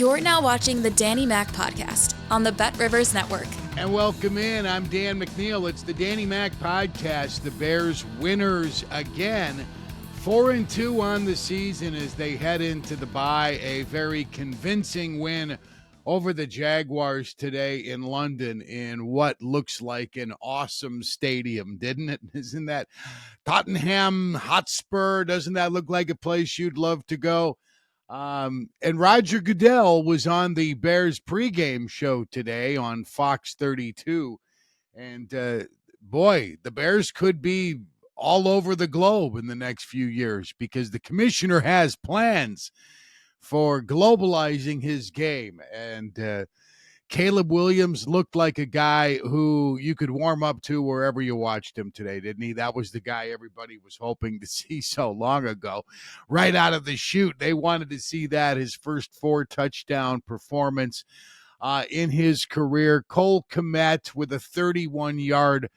You're now watching the Danny Mac Podcast on the Bet Rivers Network. And welcome in. I'm Dan McNeil. It's the Danny Mac Podcast. The Bears winners again. 4-2 on the season as they head into the bye. A very convincing win over the Jaguars today in London in what looks like an awesome stadium, didn't it? Isn't that Tottenham Hotspur? Doesn't that look like a place you'd love to go? And Roger Goodell was on the Bears pregame show today on Fox 32. And boy, the Bears could be all over the globe in the next few years because the commissioner has plans for globalizing his game. And Caleb Williams looked like a guy who you could warm up to wherever you watched him today, didn't he? That was the guy everybody was hoping to see so long ago. Right out of the chute, they wanted to see that, his first 4-touchdown performance in his career. Cole Kmet with a 31-yard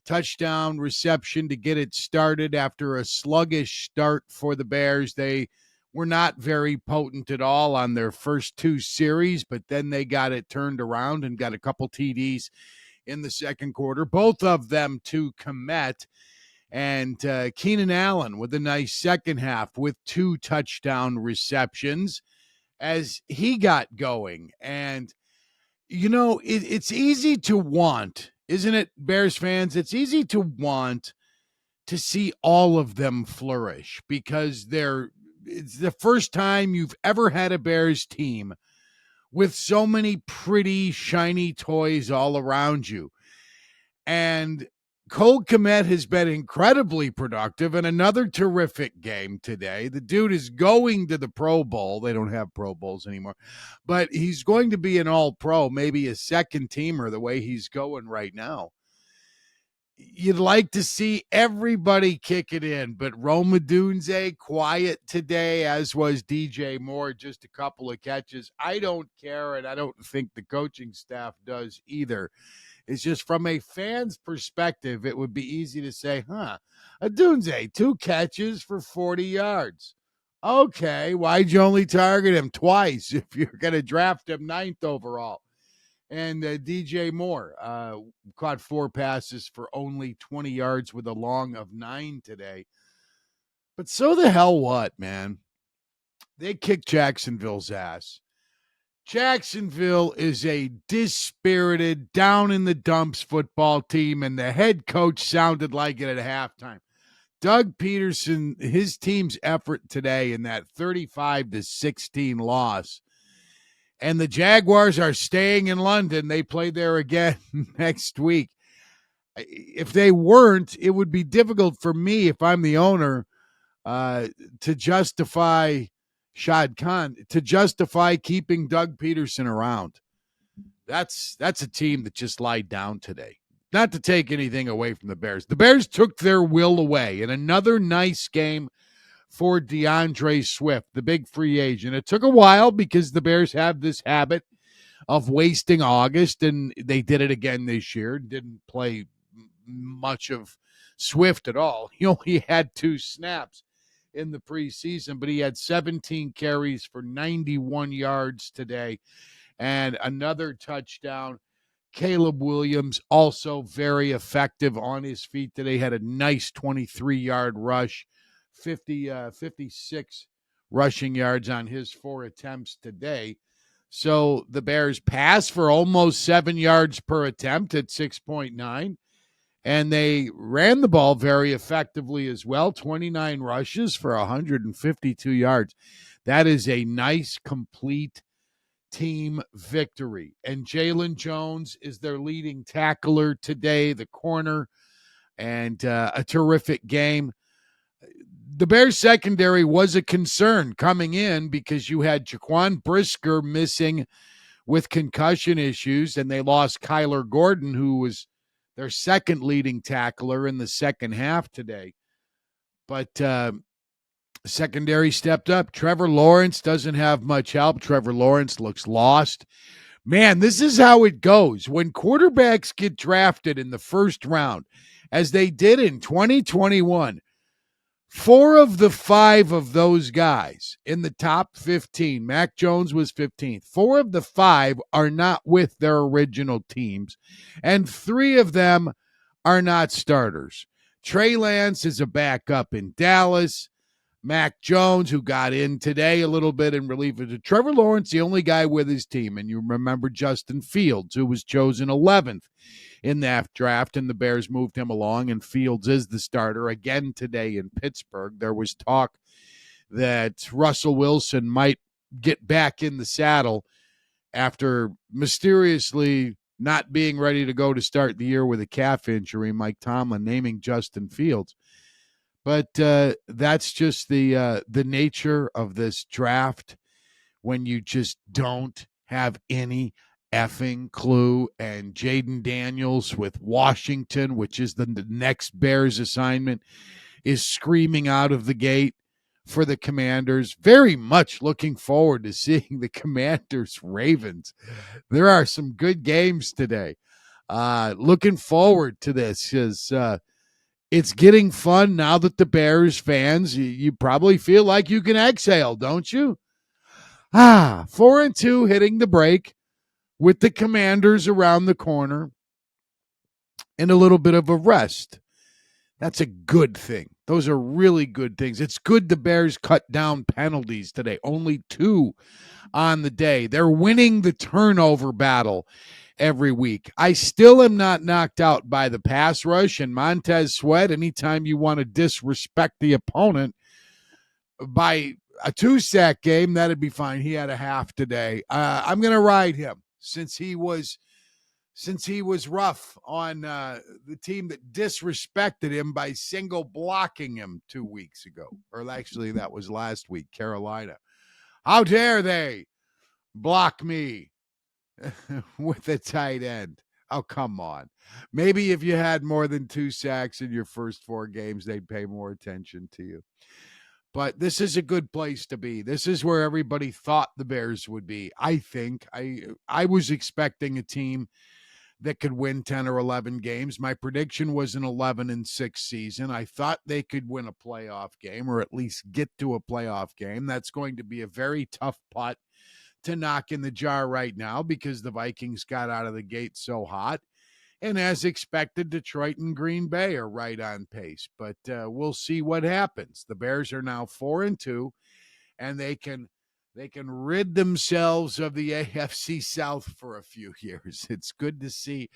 touchdown reception to get it started after a sluggish start for the Bears. They were not very potent at all on their first two series, but then they got it turned around and got a couple TDs in the second quarter, both of them to Kmet. And Keenan Allen with a nice second half with 2 touchdown receptions as he got going. And, you know, it's easy to want, isn't it, Bears fans? It's easy to want to see all of them flourish because it's the first time you've ever had a Bears team with so many pretty, shiny toys all around you. And Cole Kmet has been incredibly productive in another terrific game today. The dude is going to the Pro Bowl. They don't have Pro Bowls anymore. But he's going to be an all-pro, maybe a second-teamer the way he's going right now. You'd like to see everybody kick it in, but Rome Odunze quiet today, as was DJ Moore, just a couple of catches. I don't care, and I don't think the coaching staff does either. It's just from a fan's perspective, it would be easy to say, Odunze, 2 catches for 40 yards. Okay, why'd you only target him twice if you're going to draft him 9th overall? And DJ Moore caught 4 passes for only 20 yards with a long of 9 today. But so the hell what, man? They kicked Jacksonville's ass. Jacksonville is a dispirited, down-in-the-dumps football team, and the head coach sounded like it at halftime. Doug Peterson, his team's effort today in that 35-16 loss, and the Jaguars are staying in London. They play there again next week. If they weren't, it would be difficult for me, if I'm the owner, to justify Shad Khan, to justify keeping Doug Peterson around. That's a team that just lied down today. Not to take anything away from the Bears. The Bears took their will away in another nice game for DeAndre Swift, the big free agent. It took a while because the Bears have this habit of wasting August, and they did it again this year. Didn't play much of Swift at all. He only had 2 snaps in the preseason, but he had 17 carries for 91 yards today and another touchdown. Caleb Williams also very effective on his feet today. Had a nice 23-yard rush. 56 rushing yards on his 4 attempts today. So the Bears pass for almost 7 yards per attempt at 6.9. And they ran the ball very effectively as well. 29 rushes for 152 yards. That is a nice, complete team victory. And Jalen Jones is their leading tackler today, the corner, and a terrific game. The Bears secondary was a concern coming in because you had Jaquan Brisker missing with concussion issues, and they lost Kyler Gordon, who was their second leading tackler in the second half today. But secondary stepped up. Trevor Lawrence doesn't have much help. Trevor Lawrence looks lost. Man, this is how it goes. When quarterbacks get drafted in the first round, as they did in 2021, 4 of the 5 of those guys in the top 15, Mac Jones was 15th. 4 of the 5 are not with their original teams, and 3 of them are not starters. Trey Lance is a backup in Dallas. Mac Jones, who got in today a little bit in relief of Trevor Lawrence, the only guy with his team. And you remember Justin Fields, who was chosen 11th in that draft, and the Bears moved him along, and Fields is the starter again today in Pittsburgh. There was talk that Russell Wilson might get back in the saddle after mysteriously not being ready to go to start the year with a calf injury, Mike Tomlin naming Justin Fields. But that's just the nature of this draft when you just don't have any effing clue. And Jaden Daniels with Washington, which is the next Bears assignment, is screaming out of the gate for the Commanders. Very much looking forward to seeing the Commanders-Ravens. There are some good games today. Looking forward to this because it's getting fun now that the Bears fans, you probably feel like you can exhale, don't you? 4-2 hitting the break with the Commanders around the corner and a little bit of a rest. That's a good thing. Those are really good things. It's good the Bears cut down penalties today. Only 2 on the day. They're winning the turnover battle every week. I still am not knocked out by the pass rush and Montez Sweat. Anytime you want to disrespect the opponent by a 2-sack game, that'd be fine. He had a half today. I'm going to ride him since he was rough on the team that disrespected him by single blocking him 2 weeks ago. Or actually, that was last week, Carolina. How dare they block me with a tight end? Oh, come on. Maybe if you had more than 2 sacks in your first 4 games, they'd pay more attention to you. But this is a good place to be. This is where everybody thought the Bears would be. I think I was expecting a team that could win 10 or 11 games. My prediction was an 11-6 season. I thought they could win a playoff game or at least get to a playoff game. That's going to be a very tough putt to knock in the jar right now because the Vikings got out of the gate so hot. And as expected, Detroit and Green Bay are right on pace. But we'll see what happens. The Bears are now 4-2, and they can rid themselves of the AFC South for a few years. It's good to see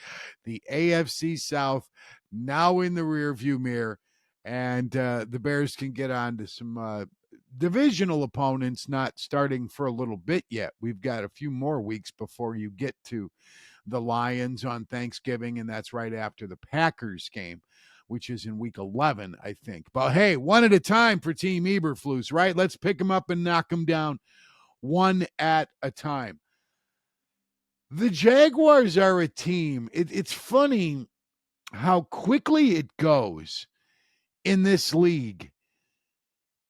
the AFC South now in the rearview mirror, and the Bears can get on to some divisional opponents not starting for a little bit yet. We've got a few more weeks before you get to the Lions on Thanksgiving, and that's right after the Packers game, which is in week 11, I think. But hey, one at a time for Team Eberflus, right? Let's pick them up and knock them down one at a time. The Jaguars are a team. It's funny how quickly it goes in this league.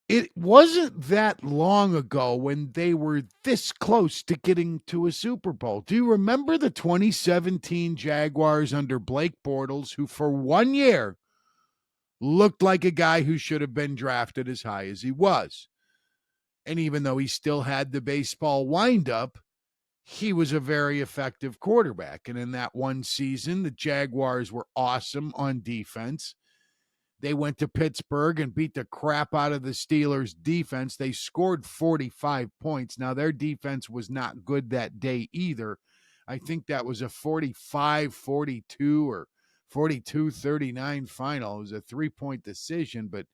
It wasn't that long ago when they were this close to getting to a Super Bowl. Do you remember the 2017 Jaguars under Blake Bortles, who for 1 year looked like a guy who should have been drafted as high as he was? And even though he still had the baseball windup, he was a very effective quarterback. And in that one season, the Jaguars were awesome on defense. They went to Pittsburgh and beat the crap out of the Steelers' defense. They scored 45 points. Now, their defense was not good that day either. I think that was a 45-42 or 42-39 final. It was a 3-point decision, but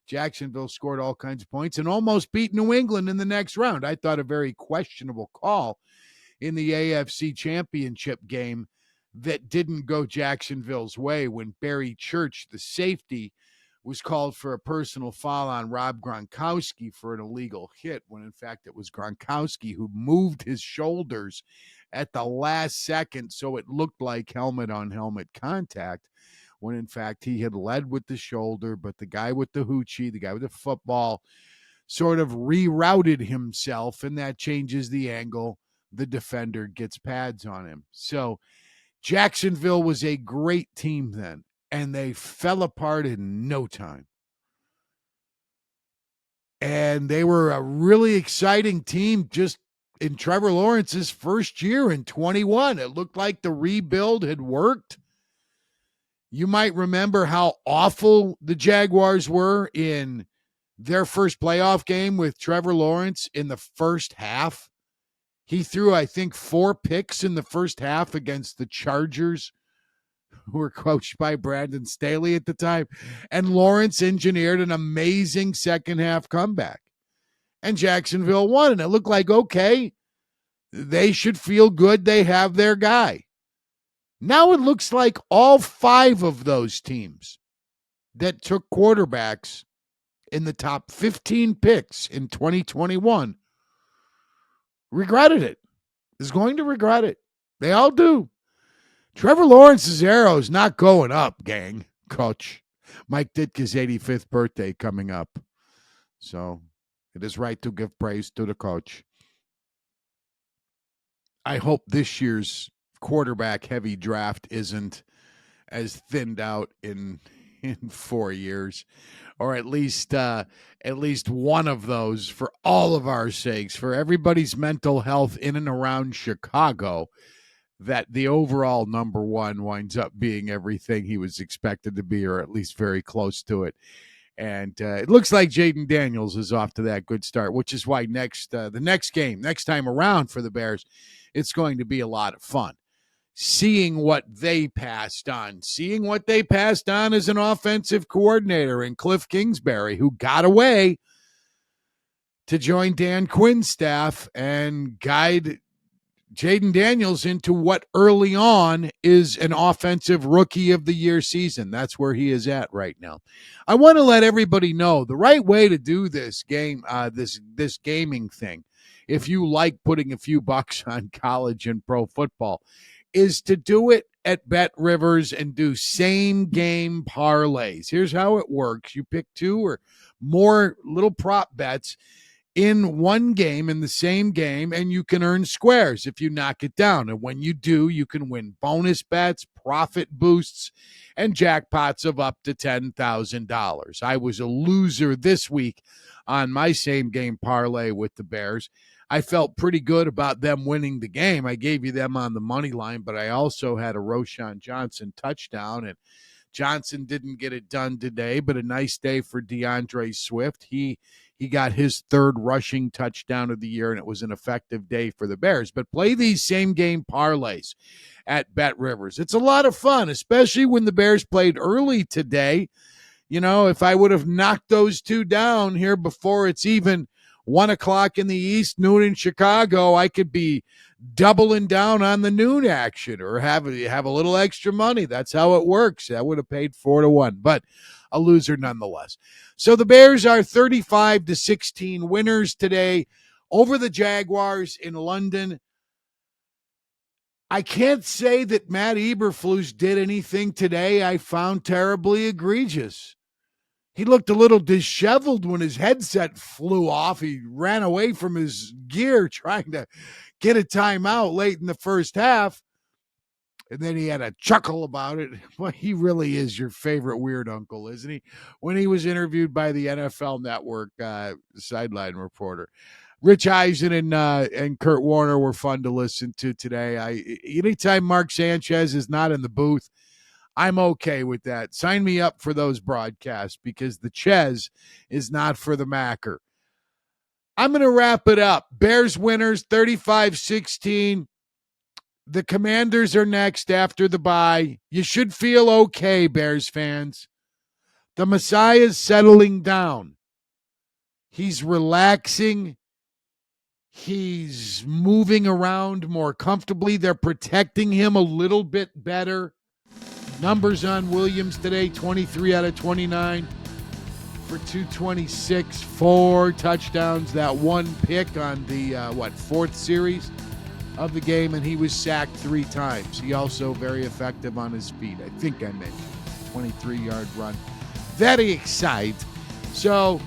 Jacksonville scored all kinds of points and almost beat New England in the next round. I thought a very questionable call in the AFC Championship game that didn't go Jacksonville's way when Barry Church, the safety, was called for a personal foul on Rob Gronkowski for an illegal hit, when in fact it was Gronkowski who moved his shoulders at the last second so it looked like helmet-on-helmet contact, when in fact he had led with the shoulder, but the guy with the hoochie, the guy with the football, sort of rerouted himself, and that changes the angle. The defender gets pads on him. So Jacksonville was a great team then, and they fell apart in no time. And they were a really exciting team just in Trevor Lawrence's first year in 21. It looked like the rebuild had worked. You might remember how awful the Jaguars were in their first playoff game with Trevor Lawrence in the first half. He threw, I think, 4 picks in the first half against the Chargers, who were coached by Brandon Staley at the time. And Lawrence engineered an amazing second half comeback. And Jacksonville won. And it looked like, okay, they should feel good they have their guy. Now it looks like all 5 of those teams that took quarterbacks in the top 15 picks in 2021 regretted it, is going to regret it. They all do. Trevor Lawrence's arrow is not going up, gang, coach. Mike Ditka's 85th birthday coming up. So it is right to give praise to the coach. I hope this year's quarterback-heavy draft isn't as thinned out in 4 years, or at least one of those for all of our sakes, for everybody's mental health in and around Chicago, that the overall number one winds up being everything he was expected to be, or at least very close to it. And it looks like Jaden Daniels is off to that good start, which is why the next time around for the Bears, it's going to be a lot of fun. Seeing what they passed on as an offensive coordinator in Cliff Kingsbury, who got away to join Dan Quinn's staff and guide Jaden Daniels into what early on is an offensive rookie of the year season. That's where he is at right now. I want to let everybody know the right way to do this game, this gaming thing, if you like putting a few bucks on college and pro football, is to do it at Bet Rivers and do same game parlays. Here's how it works. You pick 2 or more little prop bets in one game, in the same game, and you can earn squares if you knock it down. And when you do, you can win bonus bets, profit boosts, and jackpots of up to $10,000. I was a loser this week on my same game parlay with the Bears. I felt pretty good about them winning the game. I gave you them on the money line, but I also had a Roschon Johnson touchdown, and Johnson didn't get it done today, but a nice day for DeAndre Swift. He got his 3rd rushing touchdown of the year, and it was an effective day for the Bears. But play these same game parlays at Bet Rivers. It's a lot of fun, especially when the Bears played early today. You know, if I would have knocked those 2 down here before it's even 1 o'clock in the East, noon in Chicago, I could be doubling down on the noon action or have a little extra money. That's how it works. I would have paid 4-1, but a loser nonetheless. So the Bears are 35-16 winners today over the Jaguars in London. I can't say that Matt Eberflus did anything today I found terribly egregious. He looked a little disheveled when his headset flew off. He ran away from his gear trying to get a timeout late in the first half. And then he had a chuckle about it. Well, he really is your favorite weird uncle, isn't he? When he was interviewed by the NFL Network sideline reporter. Rich Eisen and Kurt Warner were fun to listen to today. Anytime Mark Sanchez is not in the booth, I'm okay with that. Sign me up for those broadcasts because the Ches is not for the Macker. I'm going to wrap it up. Bears winners 35-16. The Commanders are next after the bye. You should feel okay, Bears fans. The Messiah's settling down. He's relaxing. He's moving around more comfortably. They're protecting him a little bit better. Numbers on Williams today, 23 out of 29 for 226, 4 touchdowns, that 1 pick on the, 4th series of the game, and he was sacked 3 times. He also very effective on his feet. I think I mentioned 23-yard run. Very excited. So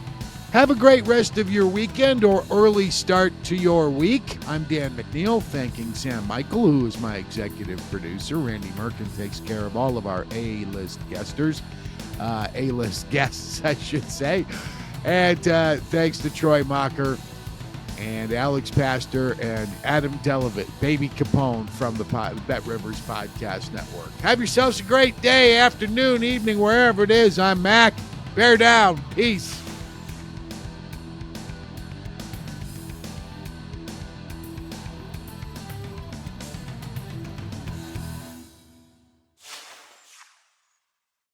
have a great rest of your weekend or early start to your week. I'm Dan McNeil, thanking Sam Michael, who is my executive producer. Randy Merkin takes care of all of our A-list guests, I should say. And thanks to Troy Mocker and Alex Pastor and Adam Delavitt, Baby Capone from the Bet Rivers Podcast Network. Have yourselves a great day, afternoon, evening, wherever it is. I'm Mac. Bear down. Peace.